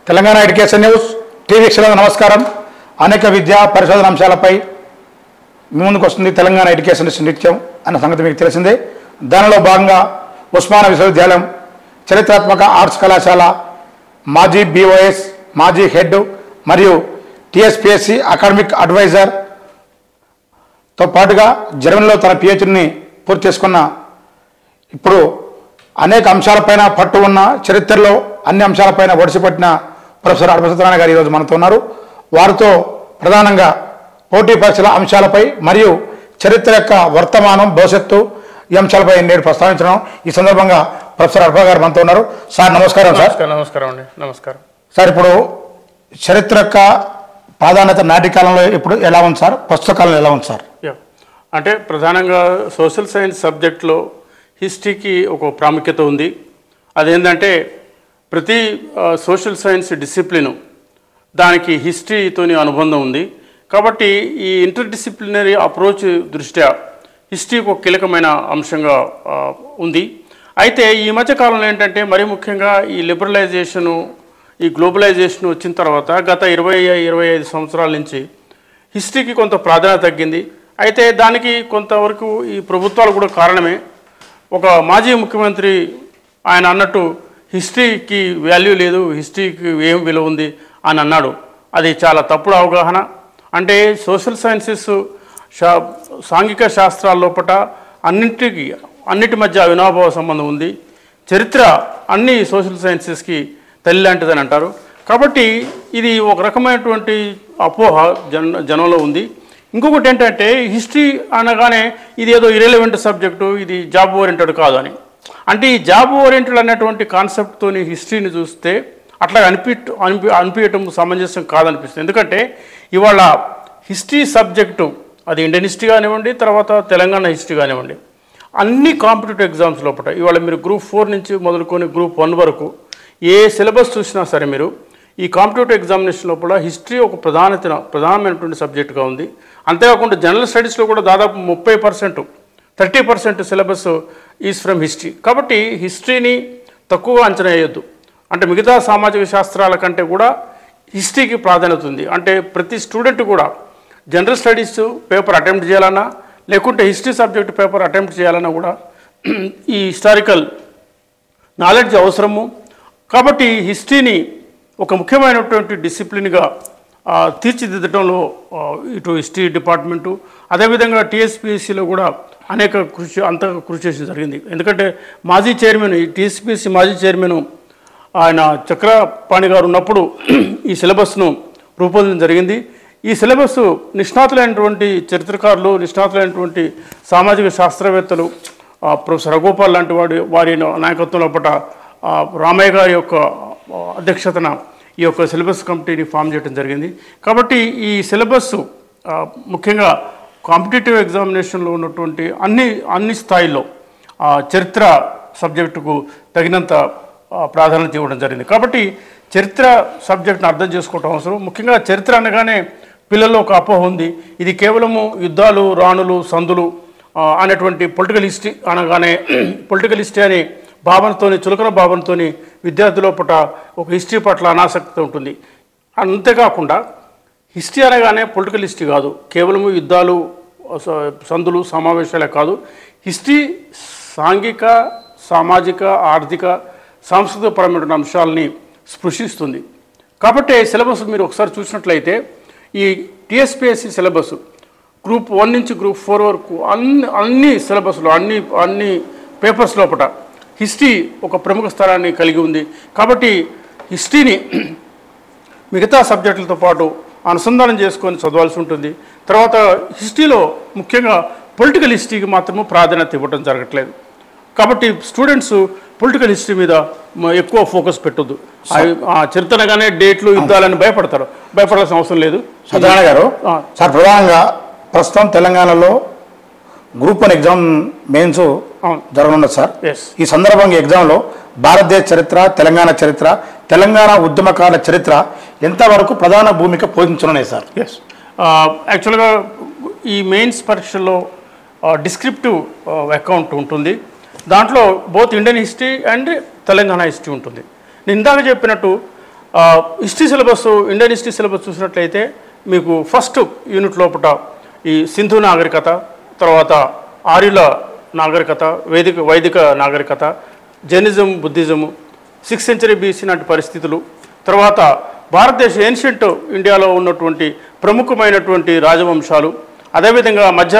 Telangana education news TV శ్రోతలకు నమస్కారం. అనేక విద్యా పరిశోధన అంశాలపై ముందుకు వస్తుంది తెలంగాణ ఎడ్యుకేషన్ నిత్యం అన్న సంగతి మీకు తెలిసిందే. దానిలో భాగంగా ఉస్మానియా విశ్వవిద్యాలయం చరిత్రాత్మక ఆర్ట్స్ కళాశాల మాజీ BOS మాజీ హెడ్ మరియు TSPSC అకాడమిక్ అడ్వైజర్తో పాటుగా జర్మనీలో తన PhDని పూర్తి చేసుకున్న ఇప్పుడు అనేక అంశాలపైన పట్టు ఉన్న చరిత్రలో అన్ని అంశాలపైన ఒడిసిపట్టిన ప్రొఫెసర్ అడప సత్యనారాయణ గారు ఈరోజు మనతో ఉన్నారు. వారితో ప్రధానంగా పోటీ పరీక్షల అంశాలపై మరియు చరిత్ర యొక్క వర్తమానం భవిష్యత్తు ఈ అంశాలపై నేడు ప్రస్తావించడం. ఈ సందర్భంగా ప్రొఫెసర్ అడప గారు మనతో ఉన్నారు. సార్ నమస్కారం. సార్ నమస్కారం అండి. నమస్కారం సార్. ఇప్పుడు చరిత్ర యొక్క ప్రాధాన్యత నాటి కాలంలో ఇప్పుడు ఎలా ఉంది సార్, ప్రస్తుత కాలంలో ఎలా ఉంది సార్? అంటే ప్రధానంగా సోషల్ సైన్స్ సబ్జెక్ట్లో హిస్టరీకి ఒక ప్రాముఖ్యత ఉంది. అదేంటంటే ప్రతి సోషల్ సైన్స్ డిసిప్లిను దానికి హిస్టరీతోని అనుబంధం ఉంది. కాబట్టి ఈ ఇంటర్ డిసిప్లినరీ అప్రోచ్ దృష్ట్యా హిస్టరీకి ఒక కీలకమైన అంశంగా ఉంది. అయితే ఈ మధ్య కాలంలో ఏంటంటే మరీ ముఖ్యంగా ఈ లిబరలైజేషను ఈ గ్లోబలైజేషన్ వచ్చిన తర్వాత గత 20-25 సంవత్సరాల నుంచి హిస్టరీకి కొంత ప్రాధాన్యత తగ్గింది. అయితే దానికి కొంతవరకు ఈ ప్రభుత్వాలు కూడా కారణమే. ఒక మాజీ ముఖ్యమంత్రి ఆయన అన్నట్టు హిస్టరీకి వాల్యూ లేదు, హిస్టరీకి ఏం విలువ ఉంది అని అన్నాడు. అది చాలా తప్పుడు అవగాహన. అంటే సోషల్ సైన్సెస్ సాంఘిక శాస్త్రాల లోపల అన్నిటి మధ్య అవినాభావ సంబంధం ఉంది. చరిత్ర అన్ని సోషల్ సైన్సెస్కి తల్లి లాంటిదని అంటారు. కాబట్టి ఇది ఒక రకమైనటువంటి అపోహ జనంలో ఉంది. ఇంకొకటి ఏంటంటే హిస్టరీ అనగానే ఇది ఏదో ఇర్రెలవెంట్ సబ్జెక్టు, ఇది జాబ్ ఓరియంటెడ్ కాదు అని. అంటే ఈ జాబ్ ఓరియంటెడ్ అనేటువంటి కాన్సెప్ట్తోని హిస్టరీని చూస్తే అట్లా అనిపించటం సమంజసం కాదనిపిస్తుంది. ఎందుకంటే ఇవాళ హిస్టరీ సబ్జెక్టు అది ఇండియన్ హిస్టరీ కానివ్వండి, తర్వాత తెలంగాణ హిస్టరీ కానివ్వండి, అన్ని కాంపిటేటివ్ ఎగ్జామ్స్ లోపల ఇవాళ మీరు Group 4 నుంచి మొదలుకొని Group 1 వరకు ఏ సిలబస్ చూసినా సరే మీరు ఈ కాంపిటేటివ్ ఎగ్జామినేషన్ లోపల హిస్టరీ ఒక ప్రధానమైనటువంటి సబ్జెక్టుగా ఉంది. అంతేకాకుండా జనరల్ స్టడీస్లో కూడా దాదాపు 30% సిలబస్ ఈజ్ ఫ్రమ్ హిస్టరీ. కాబట్టి హిస్టరీని తక్కువగా అంచనా వేయొద్దు. అంటే మిగతా సామాజిక శాస్త్రాల కంటే కూడా హిస్టరీకి ప్రాధాన్యత ఉంది. అంటే ప్రతి స్టూడెంట్ కూడా జనరల్ స్టడీస్ పేపర్ అటెంప్ట్ చేయాలన్నా లేకుంటే హిస్టరీ సబ్జెక్ట్ పేపర్ అటెంప్ట్ చేయాలన్నా కూడా ఈ హిస్టారికల్ నాలెడ్జ్ అవసరము. కాబట్టి హిస్టరీని ఒక ముఖ్యమైనటువంటి డిసిప్లిన్గా తీర్చిదిద్దడంలో ఇటు హిస్టరీ డిపార్ట్మెంటు అదేవిధంగా TSPSCలో కూడా అంతగా కృషి చేసి జరిగింది. ఎందుకంటే మాజీ చైర్మన్ ఈ TSPSC మాజీ చైర్మన్ ఆయన చక్రపాణి గారు ఉన్నప్పుడు ఈ సిలబస్ను రూపొందించడం జరిగింది. ఈ సిలబస్ నిష్ణాతులైనటువంటి చరిత్రకారులు, నిష్ణాతులైనటువంటి సామాజిక శాస్త్రవేత్తలు ప్రొఫెసర్ రఘుగోపాల్ లాంటి వారి నాయకత్వంలో పట్ల రామయ్య గారి యొక్క అధ్యక్షతన ఈ యొక్క సిలబస్ కమిటీని ఫామ్ చేయడం జరిగింది. కాబట్టి ఈ సిలబస్ ముఖ్యంగా కాంపిటేటివ్ ఎగ్జామినేషన్లో ఉన్నటువంటి అన్ని స్థాయిల్లో చరిత్ర సబ్జెక్టుకు తగినంత ప్రాధాన్యత ఇవ్వడం జరిగింది. కాబట్టి చరిత్ర సబ్జెక్ట్ను అర్థం చేసుకోవడం అవసరం. ముఖ్యంగా చరిత్ర అనగానే పిల్లల్లో ఒక అపోహ ఉంది, ఇది కేవలము యుద్ధాలు, రాణులు, సందులు అనేటువంటి పొలిటికల్ హిస్టరీ అనగానే పొలిటికల్ హిస్టరీ అనే భావనతోని, చులకన భావనతోని విద్యార్థుల పట్ల ఒక హిస్టరీ పట్ల అనాసక్తి ఉంటుంది. అంతేకాకుండా హిస్టరీ అనగానే పొలిటికల్ హిస్టరీ కాదు, కేవలము యుద్ధాలు, సందులు, సమావేశాలే కాదు. హిస్టరీ సాంఘిక, సామాజిక, ఆర్థిక, సాంస్కృతికపరమైన అంశాలని స్పృశిస్తుంది. కాబట్టి సిలబస్ మీరు ఒకసారి చూసినట్లయితే ఈ TSPSC సిలబస్ Group 1 నుంచి Group 4 వరకు అన్ని సిలబస్లో అన్ని పేపర్స్ లోపల హిస్టరీ ఒక ప్రముఖ స్థానాన్ని కలిగి ఉంది. కాబట్టి హిస్టరీని మిగతా సబ్జెక్టులతో పాటు అనుసంధానం చేసుకొని చదవాల్సి ఉంటుంది. తర్వాత హిస్టరీలో ముఖ్యంగా పొలిటికల్ హిస్టరీకి మాత్రము ప్రాధాన్యత ఇవ్వడం జరగట్లేదు. కాబట్టి స్టూడెంట్స్ పొలిటికల్ హిస్టరీ మీద ఎక్కువ ఫోకస్ పెట్టొద్దు. చరిత్రగానే డేట్లు, యుద్ధాలని భయపడాల్సిన అవసరం లేదు. సత్యనారాయణ గారు సార్, ప్రధానంగా ప్రస్తుతం తెలంగాణలో Group 1 ఎగ్జామ్ మెయిన్స్ జరగనున్నది సార్. ఈ సందర్భంగా ఎగ్జామ్లో భారతదేశ చరిత్ర, తెలంగాణ చరిత్ర, తెలంగాణ ఉద్యమకాల చరిత్ర ఎంతవరకు ప్రధాన భూమిక పోషించనున్నాయి సార్? యాక్చువల్గా ఈ మెయిన్స్ పరీక్షల్లో డిస్క్రిప్టివ్ అకౌంట్ ఉంటుంది. దాంట్లో both Indian history and Telangana history ఉంటుంది. నేను ఇందాక చెప్పినట్టు history syllabus, Indian history syllabus చూసినట్లయితే మీకు ఫస్ట్ యూనిట్ లోపల ఈ సింధు నాగరికత, తర్వాత ఆర్యుల నాగరికత, వైదిక నాగరికత, జైనిజం, బుద్ధిజము, 6th century BC నాటి పరిస్థితులు, తర్వాత భారతదేశ ఏన్షియంట్ ఇండియాలో ఉన్నటువంటి ప్రముఖమైనటువంటి రాజవంశాలు, అదేవిధంగా మధ్య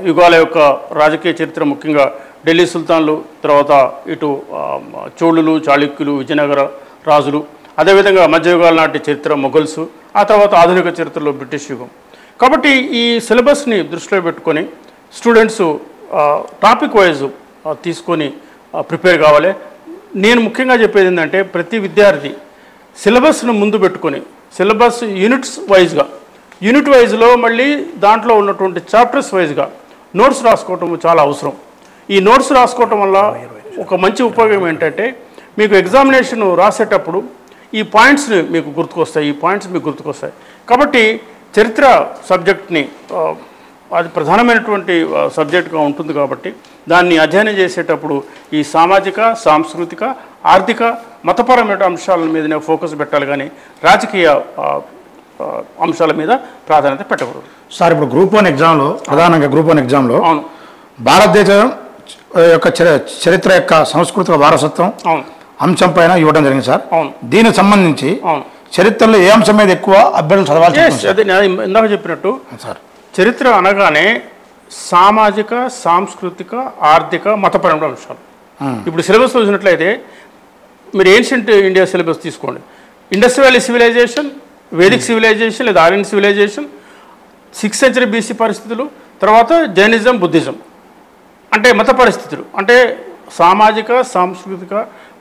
యుగాల యొక్క రాజకీయ చరిత్ర, ముఖ్యంగా ఢిల్లీ సుల్తాన్లు, తర్వాత ఇటు చోళులు, చాళుక్యులు, విజయనగర రాజులు, అదేవిధంగా మధ్యయుగాల నాటి చరిత్ర మొఘల్స్, ఆ తర్వాత ఆధునిక చరిత్రలో బ్రిటిష్ యుగం. కాబట్టి ఈ సిలబస్ని దృష్టిలో పెట్టుకొని స్టూడెంట్స్ టాపిక్ వైజ్ తీసుకొని ప్రిపేర్ కావాలి. నేను ముఖ్యంగా చెప్పేది ఏంటంటే ప్రతి విద్యార్థి సిలబస్ను ముందు పెట్టుకొని సిలబస్ యూనిట్ వైజ్లో మళ్ళీ దాంట్లో ఉన్నటువంటి చాప్టర్స్ వైజ్గా నోట్స్ రాసుకోవటం చాలా అవసరం. ఈ నోట్స్ రాసుకోవటం వల్ల ఒక మంచి ఉపయోగం ఏంటంటే మీకు ఎగ్జామినేషన్ రాసేటప్పుడు ఈ పాయింట్స్ మీకు గుర్తుకొస్తాయి. కాబట్టి చరిత్ర సబ్జెక్ట్ని అది ప్రధానమైనటువంటి సబ్జెక్ట్గా ఉంటుంది కాబట్టి దాన్ని అధ్యయనం చేసేటప్పుడు ఈ సామాజిక, సాంస్కృతిక, ఆర్థిక, మతపరమైన అంశాల మీదనే ఫోకస్ పెట్టాలి, కానీ రాజకీయ అంశాల మీద ప్రాధాన్యత పెట్టకూడదు. సార్, ఇప్పుడు గ్రూప్ 1 ఎగ్జామ్లో ప్రధానంగా గ్రూప్ 1 ఎగ్జామ్లో అవును భారతదేశం యొక్క చరిత్ర యొక్క సాంస్కృతిక వారసత్వం అవును అంశం పైన ఇవ్వడం జరిగింది సార్. అవును దీనికి సంబంధించి అవును చరిత్రలో ఏ అంశం మీద ఎక్కువ అభ్యర్థులు చదవాలి? అదే నేను ఇందాక చెప్పినట్టు సార్, చరిత్ర అనగానే సామాజిక, సాంస్కృతిక, ఆర్థిక, మతపరమైన అంశాలు. ఇప్పుడు సిలబస్ చూసినట్లయితే మీరు ఏన్షియంట్ ఇండియా సిలబస్ తీసుకోండి. Indus valley civilisation, Vedic civilisation లేదా Aryan civilisation, 6th century BC పరిస్థితులు, తర్వాత జైనిజం, బుద్ధిజం, అంటే మత పరిస్థితులు, అంటే సామాజిక, సాంస్కృతిక,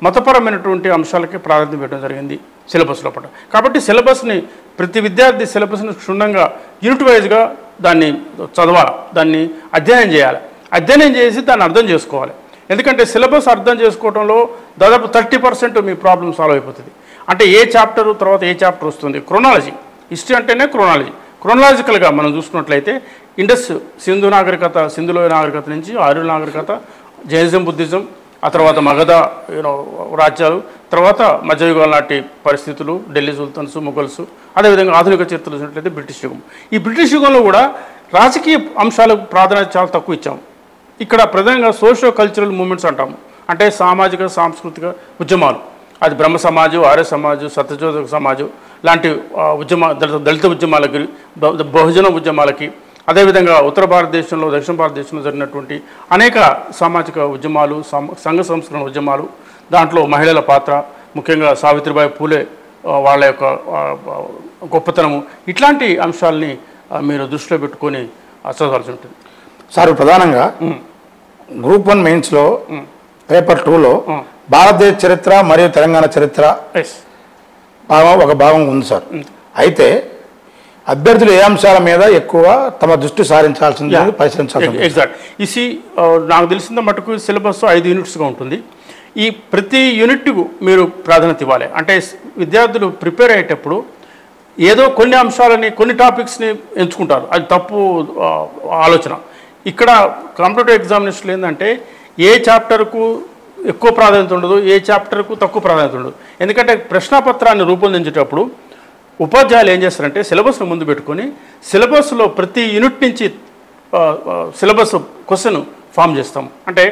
మతపరమైనటువంటి అంశాలకి ప్రాధాన్యత పెట్టడం జరిగింది సిలబస్ లోపల. కాబట్టి సిలబస్ని ప్రతి విద్యార్థి సిలబస్ని క్షుణ్ణంగా యూనిట్ వైజ్గా దాన్ని చదవాలి, దాన్ని అధ్యయనం చేయాలి. అధ్యయనం చేసి దాన్ని అర్థం చేసుకోవాలి. ఎందుకంటే సిలబస్ అర్థం చేసుకోవడంలో దాదాపు 30% మీ ప్రాబ్లం సాల్వ్ అయిపోతుంది. అంటే ఏ చాప్టర్ తర్వాత ఏ చాప్టర్ వస్తుంది, క్రోనాలజీ, హిస్టరీ అంటేనే క్రోనాలజికల్గా మనం చూసుకున్నట్లయితే సింధు నాగరికత నుంచి ఆర్యుల నాగరికత, జైనిజం, బుద్ధిజం, ఆ తర్వాత మగధ రాజ్యాలు, తర్వాత మధ్యయుగాల నాటి పరిస్థితులు, ఢిల్లీ సుల్తాన్స్, మొఘల్స్, అదేవిధంగా ఆధునిక చరిత్రలు చూసినట్లయితే బ్రిటిష్ యుగం. ఈ బ్రిటిష్ యుగంలో కూడా రాజకీయ అంశాలకు ప్రాధాన్యత చాలా తక్కువ ఇచ్చాము. ఇక్కడ ప్రధానంగా సోషియో కల్చరల్ మూమెంట్స్ అంటాము, అంటే సామాజిక, సాంస్కృతిక ఉద్యమాలు, అది బ్రహ్మ సమాజం, ఆర్య సమాజం, సత్యశోధక సమాజం లాంటి దళిత ఉద్యమాలకి, బహుజన ఉద్యమాలకి, అదేవిధంగా ఉత్తర భారతదేశంలో, దక్షిణ భారతదేశంలో జరిగినటువంటి అనేక సామాజిక ఉద్యమాలు, సంఘ సంస్కరణ ఉద్యమాలు, దాంట్లో మహిళల పాత్ర, ముఖ్యంగా సావిత్రిబాయి పూలే వాళ్ళ యొక్క గొప్పతనము, ఇట్లాంటి అంశాలని మీరు దృష్టిలో పెట్టుకొని చదవాల్సి ఉంటుంది. సార్, ప్రధానంగా గ్రూప్ 1 మెయిన్స్లో పేపర్ 2లో భారతదేశ చరిత్ర మరియు తెలంగాణ చరిత్ర ఒక భాగం ఉంది సార్. అయితే అభ్యర్థులు ఏ అంశాల మీద ఎక్కువ తమ దృష్టి సారించాల్సింది పరిశీలించాలి? ఎగ్జాక్ట్. నాకు తెలిసిన మటుకు సిలబస్ 5 యూనిట్స్గా ఉంటుంది. ఈ ప్రతి యూనిట్కు మీరు ప్రాధాన్యత ఇవ్వాలి. అంటే విద్యార్థులు ప్రిపేర్ అయ్యేటప్పుడు ఏదో కొన్ని అంశాలని, కొన్ని టాపిక్స్ని ఎంచుకుంటారు, అది తప్పు ఆలోచన. ఇక్కడ కాంపిటేటివ్ ఎగ్జామినేషన్లు ఏంటంటే ఏ చాప్టర్కు ఎక్కువ ప్రాధాన్యత ఉండదు, ఏ చాప్టర్కు తక్కువ ప్రాధాన్యత ఉండదు. ఎందుకంటే ప్రశ్నపత్రాన్ని రూపొందించేటప్పుడు ఉపాధ్యాయులు ఏం చేస్తారంటే సిలబస్ను ముందు పెట్టుకొని సిలబస్లో ప్రతి యూనిట్ నుంచి సిలబస్ క్వశ్చన్ ఫామ్ చేస్తాం. అంటే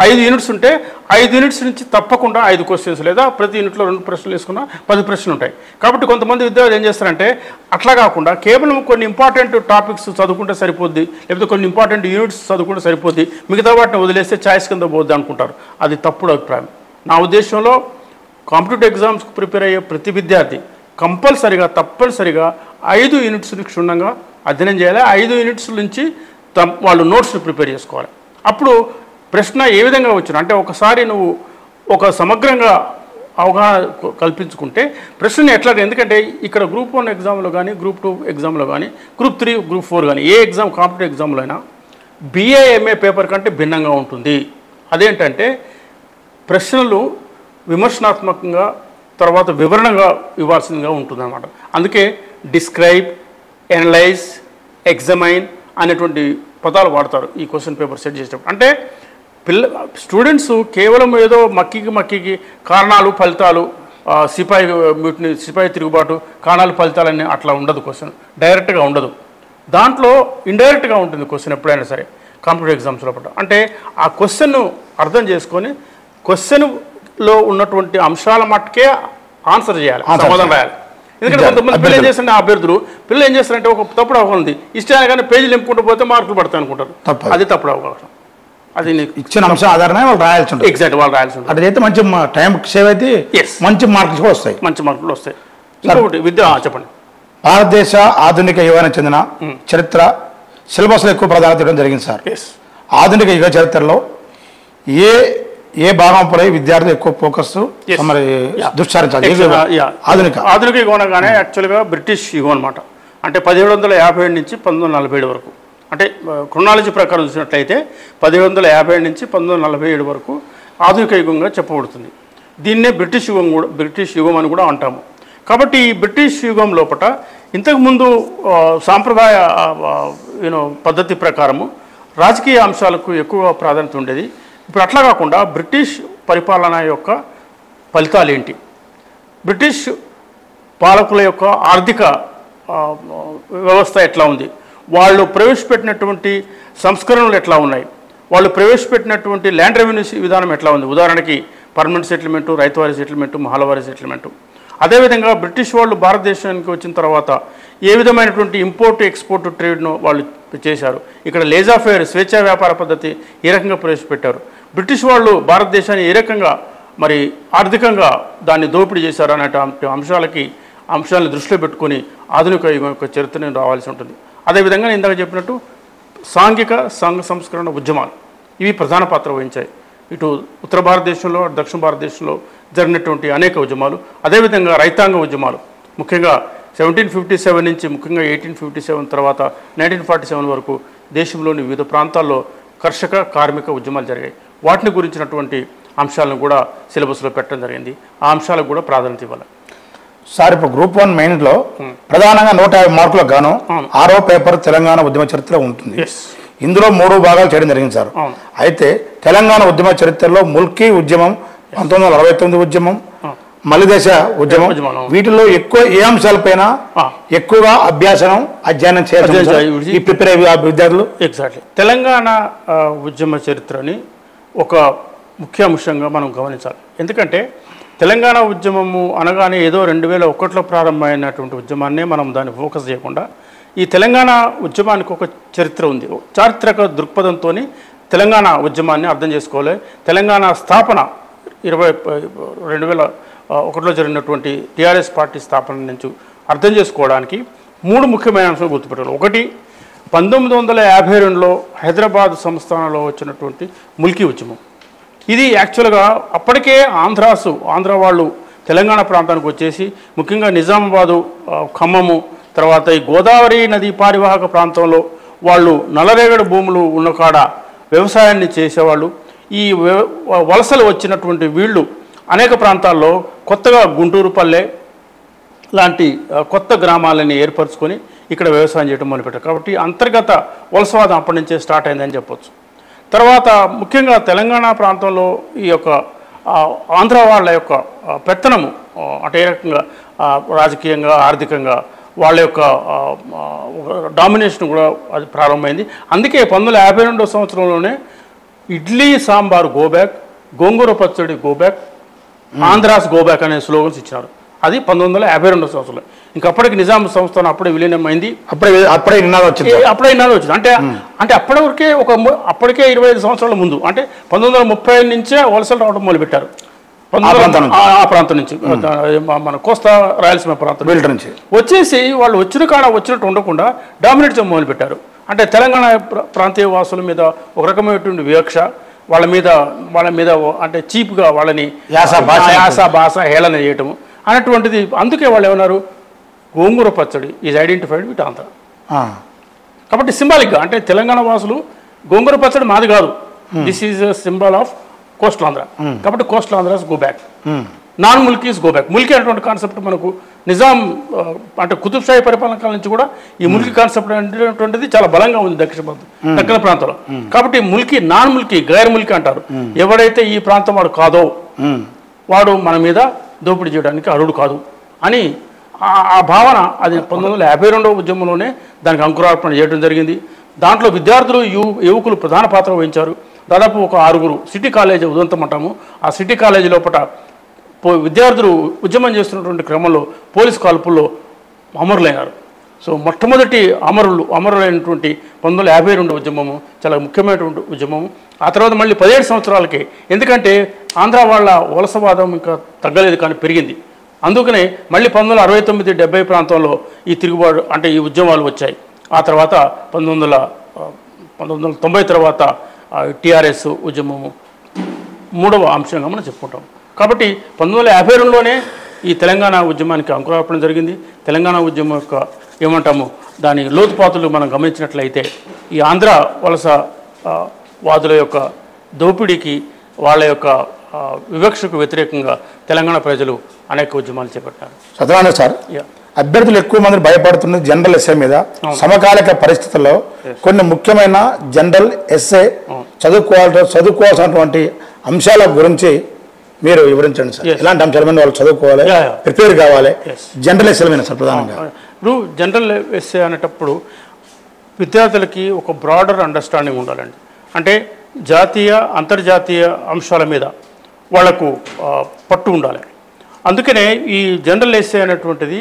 5 యూనిట్స్ ఉంటే 5 యూనిట్స్ నుంచి తప్పకుండా 5 క్వశ్చన్స్, లేదా ప్రతి యూనిట్లో 2 ప్రశ్నలు వేసుకున్నా 10 ప్రశ్నలు ఉంటాయి. కాబట్టి కొంతమంది విద్యార్థులు ఏం చేస్తారంటే అట్లా కాకుండా కేవలం కొన్ని ఇంపార్టెంట్ టాపిక్స్ చదువుకుంటే సరిపోద్ది, లేకపోతే కొన్ని ఇంపార్టెంట్ యూనిట్స్ చదువుకుంటే సరిపోద్ది, మిగతా వాటిని వదిలేస్తే ఛాయిస్ కింద పోద్ది అనుకుంటారు. అది తప్పుడు అభిప్రాయం. నా ఉద్దేశంలో కాంపిటేటివ్ ఎగ్జామ్స్కి ప్రిపేర్ అయ్యే ప్రతి విద్యార్థి తప్పనిసరిగా 5 యూనిట్స్ని క్షుణ్ణంగా అధ్యయనం చేయాలి. 5 యూనిట్స్ నుంచి వాళ్ళు నోట్స్ని ప్రిపేర్ చేసుకోవాలి. అప్పుడు ప్రశ్న ఏ విధంగా వచ్చినా, అంటే ఒకసారి నువ్వు ఒక సమగ్రంగా అవగాహన కల్పించుకుంటే ప్రశ్నని ఎట్లా, ఎందుకంటే ఇక్కడ గ్రూప్ 1 ఎగ్జామ్లో కానీ, గ్రూప్ 2 ఎగ్జామ్లో కానీ, గ్రూప్ 3, గ్రూప్ 4 కానీ ఏ ఎగ్జామ్ కాంపిటేటివ్ ఎగ్జామ్లో అయినా BA MA పేపర్ కంటే భిన్నంగా ఉంటుంది. అదేంటంటే ప్రశ్నలు విమర్శనాత్మకంగా, తర్వాత వివరణగా ఇవ్వాల్సిందిగా ఉంటుందన్నమాట. అందుకే డిస్క్రైబ్, ఎనలైజ్, ఎగ్జమైన్ అనేటువంటి పదాలు వాడతారు ఈ క్వశ్చన్ పేపర్ సెట్ చేసేటప్పుడు. అంటే స్టూడెంట్స్ కేవలం ఏదో మక్కికి కారణాలు, ఫలితాలు, సిపాయి మ్యూటిని, సిపాయి తిరుగుబాటు, కాణాల ఫలితాలన్నీ అట్లా ఉండదు క్వశ్చన్, డైరెక్ట్గా ఉండదు. దాంట్లో ఇండైరెక్ట్గా ఉంటుంది క్వశ్చన్ ఎప్పుడైనా సరే కాంపిటేటివ్ ఎగ్జామ్స్ లోపల. అంటే ఆ క్వశ్చన్ను అర్థం చేసుకొని క్వశ్చన్లో ఉన్నటువంటి అంశాల మట్టుకే ఆన్సర్ చేయాలి, సమాధానం రాయాలి. ఎందుకంటే కొంతమంది పిల్లలు ఏం చేస్తారంటే అభ్యర్థులు పిల్లలు ఏం చేస్తారంటే ఒక తప్పుడు అవకాశం ఉంది, ఇష్టాన్ని కానీ పేజీలు నింపుకుంటూ పోతే మార్కులు పడతాయి అనుకుంటారు. అది తప్పుడు అవకాశం. అది ఇచ్చిన అంశం ఆధారంగా వాళ్ళు రాయాల్సి ఉంటుంది. ఎగ్జాక్ట్, వాళ్ళు రాయాల్సి ఉంటుంది. అట్లయితే మంచి టైం సేవ్ అయితే మంచి మార్కులు కూడా వస్తాయి. మంచి మార్కులు వస్తాయి. ఇంకొకటి విద్య చెప్పండి. భారతదేశ ఆధునిక యుగానికి చెందిన చరిత్ర సిలబస్లో ఎక్కువ ప్రాధాన్యత ఇవ్వడం జరిగింది సార్. ఆధునిక యుగ చరిత్రలో ఏ భాగంపై విద్యార్థులు ఎక్కువ ఫోకస్ మరి దృష్టి ఆధునిక యుగం అనగానే యాక్చువల్గా బ్రిటిష్ యుగం అనమాట. అంటే 1757 నుంచి 1947 వరకు, అంటే క్రొనాలజీ ప్రకారం చూసినట్లయితే 1757 నుంచి 1947 వరకు ఆధునిక యుగంగా చెప్పబడుతుంది. దీన్నే బ్రిటిష్ యుగం అని కూడా అంటాము. కాబట్టి ఈ బ్రిటిష్ యుగం లోపల ఇంతకుముందు సాంప్రదాయ పద్ధతి ప్రకారము రాజకీయ అంశాలకు ఎక్కువ ప్రాధాన్యత ఉండేది. ఇప్పుడు అట్లా కాకుండా బ్రిటిష్ పరిపాలన యొక్క ఫలితాలు ఏంటి, బ్రిటిష్ పాలకుల యొక్క ఆర్థిక వ్యవస్థ ఎట్లా ఉంది, వాళ్ళు ప్రవేశపెట్టినటువంటి సంస్కరణలు ఎట్లా ఉన్నాయి, వాళ్ళు ప్రవేశపెట్టినటువంటి ల్యాండ్ రెవెన్యూ విధానం ఎట్లా ఉంది. ఉదాహరణకి permanent settlement, Ryotwari settlement, Mahalwari settlement. అదేవిధంగా బ్రిటిష్ వాళ్ళు భారతదేశానికి వచ్చిన తర్వాత ఏ విధమైనటువంటి ఇంపోర్ట్ ఎక్స్పోర్ట్ ట్రేడ్ను వాళ్ళు చేశారు, ఇక్కడ లేజా ఫేర్ స్వేచ్ఛా వ్యాపార పద్ధతి ఏ రకంగా ప్రవేశపెట్టారు, బ్రిటిష్ వాళ్ళు భారతదేశాన్ని ఏ రకంగా మరి ఆర్థికంగా దాన్ని దోపిడీ చేశారు అనే అంశాలను దృష్టిలో పెట్టుకొని ఆధునిక యుగం యొక్క చరిత్రను రావాల్సి ఉంటుంది. అదేవిధంగా నేను ఇందాక చెప్పినట్టు సాంఘిక సంఘ సంస్కరణ ఉద్యమాలు ఇవి ప్రధాన పాత్ర వహించాయి. ఇటు ఉత్తర భారతదేశంలో, దక్షిణ భారతదేశంలో జరిగినటువంటి అనేక ఉద్యమాలు, అదేవిధంగా రైతాంగ ఉద్యమాలు ముఖ్యంగా 1757 నుంచి ముఖ్యంగా 1857 తర్వాత 1947 వరకు దేశంలోని వివిధ ప్రాంతాల్లో కర్షక కార్మిక ఉద్యమాలు జరిగాయి. వాటిని గురించినటువంటి అంశాలను కూడా సిలబస్లో పెట్టడం జరిగింది. ఆ అంశాలకు కూడా ప్రాధాన్యత ఇవ్వాలి సార్. ఇప్పుడు గ్రూప్ 1 మెయిన్లో ప్రధానంగా 150 మార్కులకు గాను 6వ పేపర్ తెలంగాణ ఉద్యమ చరిత్ర ఉంటుంది. ఇందులో 3 భాగాలు చేయడం జరిగింది సార్. అయితే తెలంగాణ ఉద్యమ చరిత్రలో ముల్కీ ఉద్యమం, 1969 ఉద్యమం, మలిదశ ఉద్యమం, వీటిలో ఎక్కువ ఏ అంశాలపైన ఎక్కువగా అధ్యయనం చేయాలి ప్రిపేర్ అయ్యే విద్యార్థులు? ఎగ్జాక్ట్లీ తెలంగాణ ఉద్యమ చరిత్రని ఒక ముఖ్య అంశంగా మనం గమనించాలి. ఎందుకంటే తెలంగాణ ఉద్యమము అనగానే ఏదో 2001లో ప్రారంభమైనటువంటి ఉద్యమాన్నే మనం దాన్ని ఫోకస్ చేయకుండా ఈ తెలంగాణ ఉద్యమానికి ఒక చరిత్ర ఉంది. చారిత్రక దృక్పథంతో తెలంగాణ ఉద్యమాన్ని అర్థం చేసుకోవాలి. తెలంగాణ స్థాపన 2001లో జరిగినటువంటి టీఆర్ఎస్ పార్టీ స్థాపన నుంచి అర్థం చేసుకోవడానికి 3 ముఖ్యమైన అంశాలు గుర్తుపెట్టాలి. ఒకటి 1952లో హైదరాబాద్ సంస్థానంలో వచ్చినటువంటి ముల్కీ ఉద్యమం. ఇది యాక్చువల్గా అప్పటికే ఆంధ్ర వాళ్ళు తెలంగాణ ప్రాంతానికి వచ్చేసి ముఖ్యంగా నిజామాబాదు, ఖమ్మము, తర్వాత ఈ గోదావరి నది పారివాహక ప్రాంతంలో వాళ్ళు నల్లరేగడి భూములు ఉన్న కాడ వ్యవసాయాన్ని చేసేవాళ్ళు. ఈ వలసలు వచ్చినటువంటి వీళ్ళు అనేక ప్రాంతాల్లో కొత్తగా గుంటూరుపల్లె లాంటి కొత్త గ్రామాలని ఏర్పరచుకొని ఇక్కడ వ్యవసాయం చేయడం మొదలుపెట్టారు. కాబట్టి అంతర్గత వలసవాదం అప్పటి నుంచే స్టార్ట్ అయిందని చెప్పొచ్చు. తర్వాత ముఖ్యంగా తెలంగాణ ప్రాంతంలో ఈ యొక్క ఆంధ్ర వాళ్ళ యొక్క పెత్తనము అంటే ఏ రకంగా రాజకీయంగా, ఆర్థికంగా వాళ్ళ యొక్క డామినేషన్ కూడా అది ప్రారంభమైంది. అందుకే 1952 సంవత్సరంలోనే ఇడ్లీ సాంబార్ గోబ్యాక్, గోంగూర పచ్చడి గోబ్యాక్, ఆంధ్రాస్ గోబ్యాక్ అనే స్లోగన్స్ ఇచ్చినారు. అది 1952 సంవత్సరంలో. ఇంకప్పటికి నిజాం సంస్థానం అప్పుడే విలీనం అయింది. అప్పుడే నినాదం వచ్చింది. అంటే అప్పటికే 25 సంవత్సరాల ముందు, అంటే 1930 నుంచే వలసలు రావడం మొదలుపెట్టారు. ఆ ప్రాంతం నుంచి మన కోస్తా రాయలసీమ ప్రాంతం నుంచి వచ్చేసి వాళ్ళు వచ్చినట్టు ఉండకుండా డామినేట్ చేయడం మొదలుపెట్టారు. అంటే తెలంగాణ ప్రాంతీయ వాసుల మీద ఒక రకమైనటువంటి వివక్ష, వాళ్ళ మీద అంటే చీప్గా వాళ్ళని యాస భాష హేళన చేయటము అన్నటువంటిది. అందుకే వాళ్ళు ఏమన్నారు, గోంగూర పచ్చడి ఈజ్ ఐడెంటిఫైడ్ విత్ ఆంధ్ర. కాబట్టి సింబాలిక్గా అంటే తెలంగాణ వాసులు గోంగూర పచ్చడి మాది కాదు, this is a symbol of coastal Andhra. కాబట్టి coastal Andhras go back, non Mulkis go back. Mulki అనేటువంటి కాన్సెప్ట్ మనకు నిజాం అంటే కుతుబ్షాహీ పరిపాలన కాలం నుంచి కూడా ఈ ముల్కీ కాన్సెప్ట్ అనేటువంటిది చాలా బలంగా ఉంది దక్షిణ ప్రాంతంలో. కాబట్టి ముల్కీ, నాన్ ముల్కీ, గైర్ ముల్కీ అంటారు. ఎవడైతే ఈ ప్రాంతం వాడు కాదో వాడు మన మీద దోపిడీ చేయడానికి అర్హుడు కాదు అని ఆ భావన అది 1952వ ఉద్యమంలోనే దానికి అంకురార్పణ చేయడం జరిగింది. దాంట్లో విద్యార్థులు యువకులు ప్రధాన పాత్ర వహించారు. దాదాపు ఒక 6 సిటీ కాలేజీ ఉదంతం అంటాము. ఆ సిటీ కాలేజీ లోపల విద్యార్థులు ఉద్యమం చేస్తున్నటువంటి క్రమంలో పోలీసు కాల్పుల్లో అమరులైనారు. సో మొట్టమొదటి అమరులైనటువంటి 1952 ఉద్యమము చాలా ముఖ్యమైనటువంటి ఉద్యమము. ఆ తర్వాత మళ్ళీ 17 సంవత్సరాలకి, ఎందుకంటే ఆంధ్ర వాళ్ళ వలసవాదం ఇంకా తగ్గలేదు కానీ పెరిగింది. అందుకనే మళ్ళీ 1969-70 ప్రాంతంలో ఈ తిరుగుబాటు అంటే ఈ ఉద్యమాలు వచ్చాయి. ఆ తర్వాత 1990 తర్వాత టీఆర్ఎస్ ఉద్యమము మూడవ అంశంగా మనం చెప్పుకుంటాం. కాబట్టి 1952లోనే ఈ తెలంగాణ ఉద్యమానికి అంకురార్పణ జరిగింది. తెలంగాణ ఉద్యమం యొక్క ఏమంటాము దాని లోతుపాతులు మనం గమనించినట్లయితే ఈ ఆంధ్ర వలస వాదుల యొక్క దోపిడీకి వాళ్ళ యొక్క వివక్షకు వ్యతిరేకంగా తెలంగాణ ప్రజలు అనేక ఉద్యమాలు చేపట్టారు. సత్యనారాయణ సార్, అభ్యర్థులు ఎక్కువ మంది భయపడుతున్నది జనరల్ ఎస్ఏ మీద. సమకాలిక పరిస్థితుల్లో కొన్ని ముఖ్యమైన జనరల్ ఎస్ఏ చదువుకోవాల్సినటువంటి అంశాల గురించి మీరు వివరించండి సార్. ఎలాంటి అంశాల మీద వాళ్ళు చదువుకోవాలి, ప్రిపేర్ కావాలి, జనరల్ ఎస్ఏల మీద సార్ ప్రధానంగా. ఇప్పుడు జనరల్ ఎస్ఏ అనేటప్పుడు విద్యార్థులకి ఒక బ్రాడర్ అండర్స్టాండింగ్ ఉండాలండి. అంటే జాతీయ అంతర్జాతీయ అంశాల మీద వాళ్లకు పట్టు ఉండాలి. అందుకనే ఈ జనరల్ ఎస్ఏ అనేటువంటిది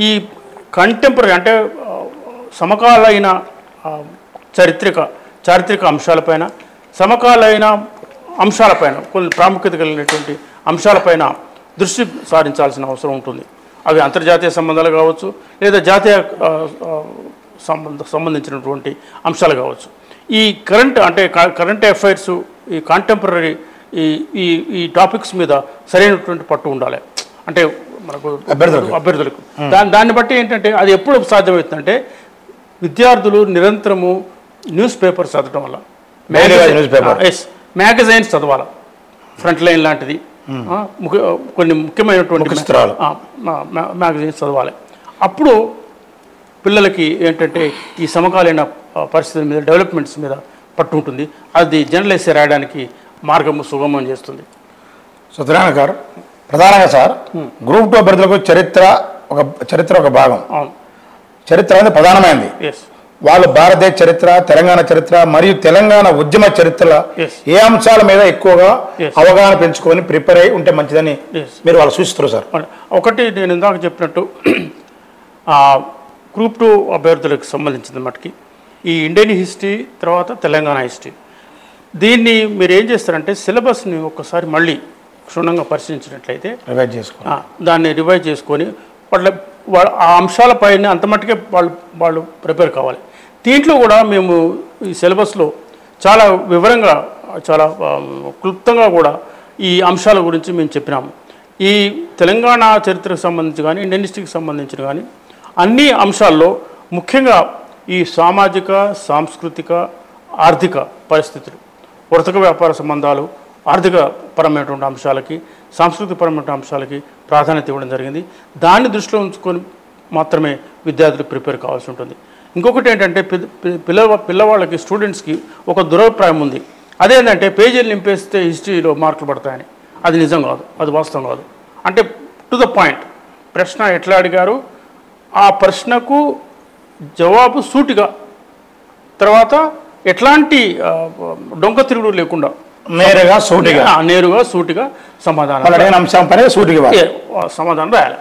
ఈ కంటెంపరీ అంటే సమకాలీన చారిత్రక అంశాలపైన, సమకాలీన అంశాలపైన, కొన్ని ప్రాముఖ్యత కలిగినటువంటి అంశాలపైన దృష్టి సారించాల్సిన అవసరం ఉంటుంది. అవి అంతర్జాతీయ సంబంధాలు కావచ్చు, లేదా జాతీయ సంబంధించినటువంటి అంశాలు కావచ్చు. ఈ కరెంట్ అఫైర్స్, ఈ కాంటెంపరీ ఈ టాపిక్స్ మీద సరైనటువంటి పట్టు ఉండాలి. అంటే మనకు అభ్యర్థులకు దాన్ని బట్టి ఏంటంటే అది ఎప్పుడు సాధ్యమవుతుందంటే విద్యార్థులు నిరంతరము న్యూస్ పేపర్ చదవడం వల్ల, మ్యాగజైన్స్ చదవాలి, ఫ్రంట్ లైన్ లాంటిది, కొన్ని ముఖ్యమైనటువంటి మ్యాగజైన్స్ చదవాలి. అప్పుడు పిల్లలకి ఏంటంటే ఈ సమకాలీన పరిస్థితుల మీద, డెవలప్మెంట్స్ మీద పట్టు ఉంటుంది. అది జనరల్ ఎస్సే రాయడానికి మార్గము సుగమం చేస్తుంది. సత్యనారాయణ గారు, ప్రధానంగా సార్ గ్రూప్ 2 అభ్యర్థులకు చరిత్ర ఒక భాగం. చరిత్ర అనేది ప్రధానమైనది. వాళ్ళు భారతదేశ చరిత్ర, తెలంగాణ చరిత్ర మరియు తెలంగాణ ఉద్యమ చరిత్రల ఏ అంశాల మీద ఎక్కువగా అవగాహన పెంచుకొని ప్రిపేర్ అయి ఉంటే మంచిదని మీరు వాళ్ళు సూచిస్తారు సార్. ఒకటి నేను ఇందాక చెప్పినట్టు గ్రూప్ 2 అభ్యర్థులకు సంబంధించిన మటుకి ఈ ఇండియన్ హిస్టరీ తర్వాత తెలంగాణ హిస్టరీ, దీన్ని మీరు ఏం చేస్తారంటే సిలబస్ని ఒక్కసారి మళ్ళీ క్షుణ్ణంగా పరిశీలించినట్లయితే దాన్ని రివైజ్ చేసుకొని ఆ అంశాలపైన అంత మట్టుకే వాళ్ళు ప్రిపేర్ కావాలి. దీంట్లో కూడా మేము ఈ సిలబస్లో చాలా వివరంగా, చాలా క్లుప్తంగా కూడా ఈ అంశాల గురించి మేము చెప్పినాము. ఈ తెలంగాణ చరిత్రకు సంబంధించి కానీ, ఇండియన్ హిస్టరీకి సంబంధించిన కానీ అన్ని అంశాల్లో ముఖ్యంగా ఈ సామాజిక, సాంస్కృతిక, ఆర్థిక పరిస్థితులు, వర్తక వ్యాపార సంబంధాలు, ఆర్థిక పరమైనటువంటి అంశాలకి, సాంస్కృతిక పరమైన అంశాలకి ప్రాధాన్యత ఇవ్వడం జరిగింది. దాన్ని దృష్టిలో ఉంచుకొని మాత్రమే విద్యార్థులు ప్రిపేర్ కావాల్సి ఉంటుంది. ఇంకొకటి ఏంటంటే పిల్లవాళ్ళకి, స్టూడెంట్స్కి ఒక దురభిప్రాయం ఉంది. అదేంటంటే పేజీలు నింపేస్తే హిస్టరీలో మార్కులు పడతాయని. అది నిజం కాదు, అది వాస్తవం కాదు. అంటే టు ద పాయింట్, ప్రశ్న ఎట్లా అడిగారు ఆ ప్రశ్నకు జవాబు సూటిగా, తర్వాత ఎట్లాంటి డొంక తిరుగుడు లేకుండా నేరుగా సూటిగా సమాధానం, సమాధానం రాయాలి.